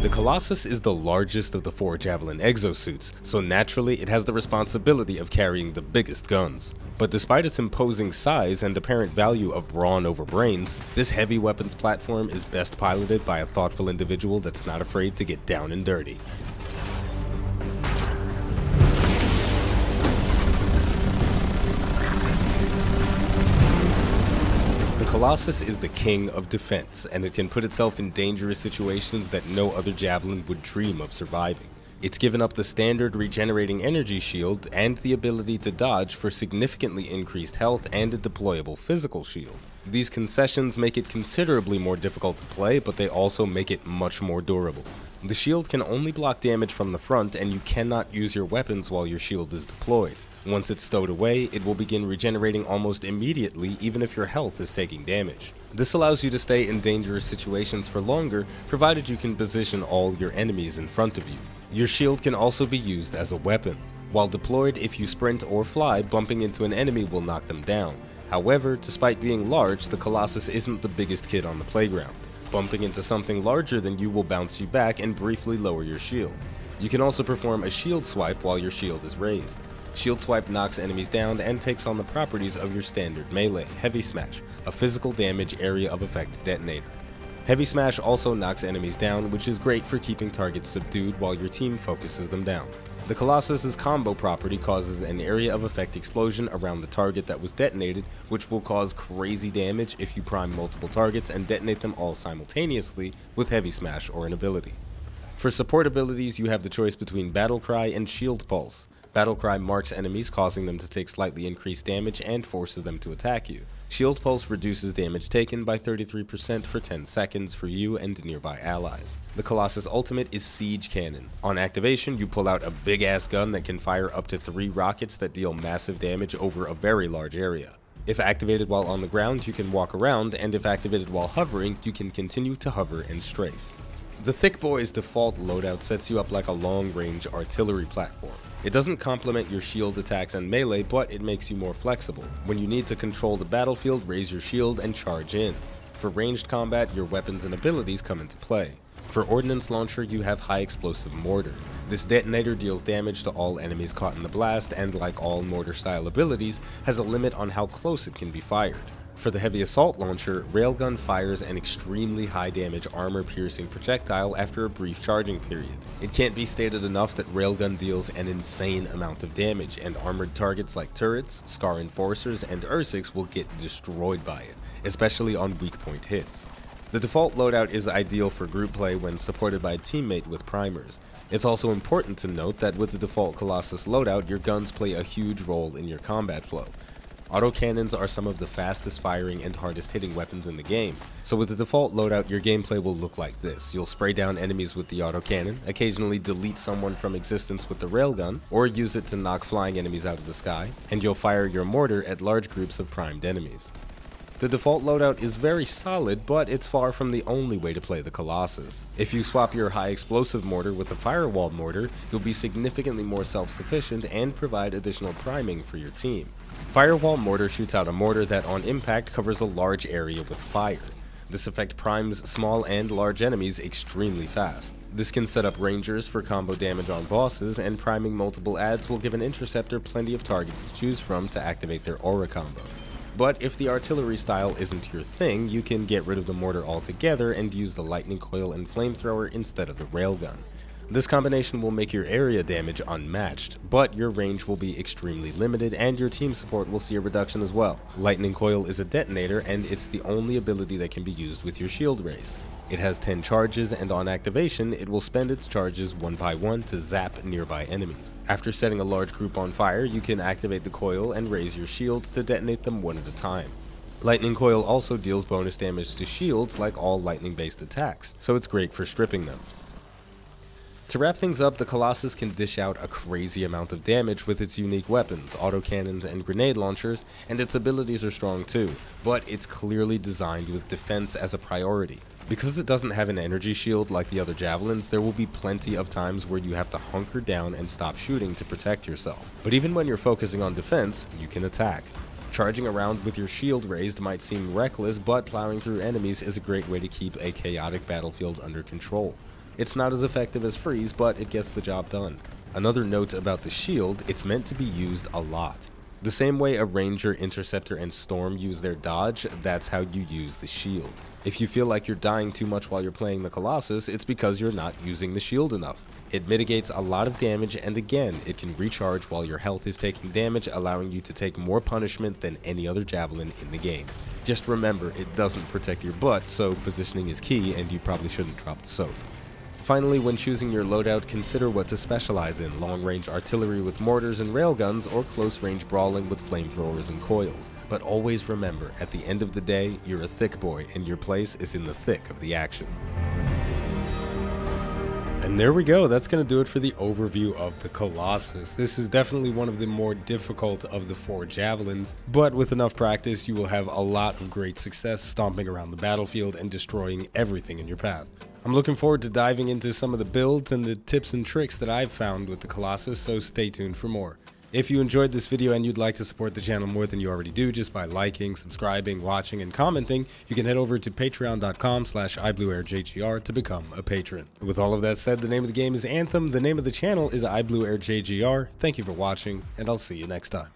The Colossus is the largest of the 4 Javelin exosuits, so naturally it has the responsibility of carrying the biggest guns. But despite its imposing size and apparent value of brawn over brains, this heavy weapons platform is best piloted by a thoughtful individual that's not afraid to get down and dirty. The Colossus is the king of defense, and it can put itself in dangerous situations that no other Javelin would dream of surviving. It's given up the standard regenerating energy shield and the ability to dodge for significantly increased health and a deployable physical shield. These concessions make it considerably more difficult to play, but they also make it much more durable. The shield can only block damage from the front, and you cannot use your weapons while your shield is deployed. Once it's stowed away, it will begin regenerating almost immediately, even if your health is taking damage. This allows you to stay in dangerous situations for longer, provided you can position all your enemies in front of you. Your shield can also be used as a weapon. While deployed, if you sprint or fly, bumping into an enemy will knock them down. However, despite being large, the Colossus isn't the biggest kid on the playground. Bumping into something larger than you will bounce you back and briefly lower your shield. You can also perform a shield swipe while your shield is raised. Shield Swipe knocks enemies down and takes on the properties of your standard melee, Heavy Smash, a physical damage area of effect detonator. Heavy Smash also knocks enemies down, which is great for keeping targets subdued while your team focuses them down. The Colossus's combo property causes an area of effect explosion around the target that was detonated, which will cause crazy damage if you prime multiple targets and detonate them all simultaneously with Heavy Smash or an ability. For support abilities, you have the choice between Battle Cry and Shield Pulse. Battle Cry marks enemies, causing them to take slightly increased damage and forces them to attack you. Shield Pulse reduces damage taken by 33% for 10 seconds for you and nearby allies. The Colossus ultimate is Siege Cannon. On activation, you pull out a big ass gun that can fire up to 3 rockets that deal massive damage over a very large area. If activated while on the ground, you can walk around, and if activated while hovering, you can continue to hover and strafe. The THICC Boy's default loadout sets you up like a long-range artillery platform. It doesn't complement your shield attacks and melee, but it makes you more flexible. When you need to control the battlefield, raise your shield and charge in. For ranged combat, your weapons and abilities come into play. For ordnance launcher, you have high explosive mortar. This detonator deals damage to all enemies caught in the blast, and like all mortar style abilities, has a limit on how close it can be fired. For the heavy assault launcher, Railgun fires an extremely high damage armor-piercing projectile after a brief charging period. It can't be stated enough that Railgun deals an insane amount of damage, and armored targets like turrets, Scar Enforcers, and Ursics will get destroyed by it, especially on weak point hits. The default loadout is ideal for group play when supported by a teammate with primers. It's also important to note that with the default Colossus loadout, your guns play a huge role in your combat flow. Autocannons are some of the fastest firing and hardest hitting weapons in the game, so with the default loadout your gameplay will look like this. You'll spray down enemies with the autocannon, occasionally delete someone from existence with the railgun, or use it to knock flying enemies out of the sky, and you'll fire your mortar at large groups of primed enemies. The default loadout is very solid, but it's far from the only way to play the Colossus. If you swap your high explosive mortar with a firewall mortar, you'll be significantly more self-sufficient and provide additional priming for your team. Firewall mortar shoots out a mortar that on impact covers a large area with fire. This effect primes small and large enemies extremely fast. This can set up rangers for combo damage on bosses, and priming multiple adds will give an Interceptor plenty of targets to choose from to activate their aura combo. But if the artillery style isn't your thing, you can get rid of the mortar altogether and use the lightning coil and flamethrower instead of the railgun. This combination will make your area damage unmatched, but your range will be extremely limited and your team support will see a reduction as well. Lightning coil is a detonator, and it's the only ability that can be used with your shield raised. It has 10 charges, and on activation, it will spend its charges one by one to zap nearby enemies. After setting a large group on fire, you can activate the coil and raise your shields to detonate them one at a time. Lightning coil also deals bonus damage to shields like all lightning-based attacks, so it's great for stripping them. To wrap things up, the Colossus can dish out a crazy amount of damage with its unique weapons, autocannons and grenade launchers, and its abilities are strong too, but it's clearly designed with defense as a priority. Because it doesn't have an energy shield like the other Javelins, there will be plenty of times where you have to hunker down and stop shooting to protect yourself. But even when you're focusing on defense, you can attack. Charging around with your shield raised might seem reckless, but plowing through enemies is a great way to keep a chaotic battlefield under control. It's not as effective as freeze, but it gets the job done. Another note about the shield, it's meant to be used a lot. The same way a ranger, interceptor, and storm use their dodge, that's how you use the shield. If you feel like you're dying too much while you're playing the Colossus, it's because you're not using the shield enough. It mitigates a lot of damage, and again, it can recharge while your health is taking damage, allowing you to take more punishment than any other Javelin in the game. Just remember, it doesn't protect your butt, so positioning is key, and you probably shouldn't drop the soap. Finally, when choosing your loadout, consider what to specialize in: long-range artillery with mortars and railguns, or close-range brawling with flamethrowers and coils. But always remember, at the end of the day, you're a THICC boy, and your place is in the thick of the action. And there we go, that's going to do it for the overview of the Colossus. This is definitely one of the more difficult of the 4 Javelins, but with enough practice you will have a lot of great success stomping around the battlefield and destroying everything in your path. I'm looking forward to diving into some of the builds and the tips and tricks that I've found with the Colossus, so stay tuned for more. If you enjoyed this video and you'd like to support the channel more than you already do just by liking, subscribing, watching, and commenting, you can head over to patreon.com/iBluairJgR to become a patron. With all of that said, the name of the game is Anthem, the name of the channel is iBluairJgR. Thank you for watching, and I'll see you next time.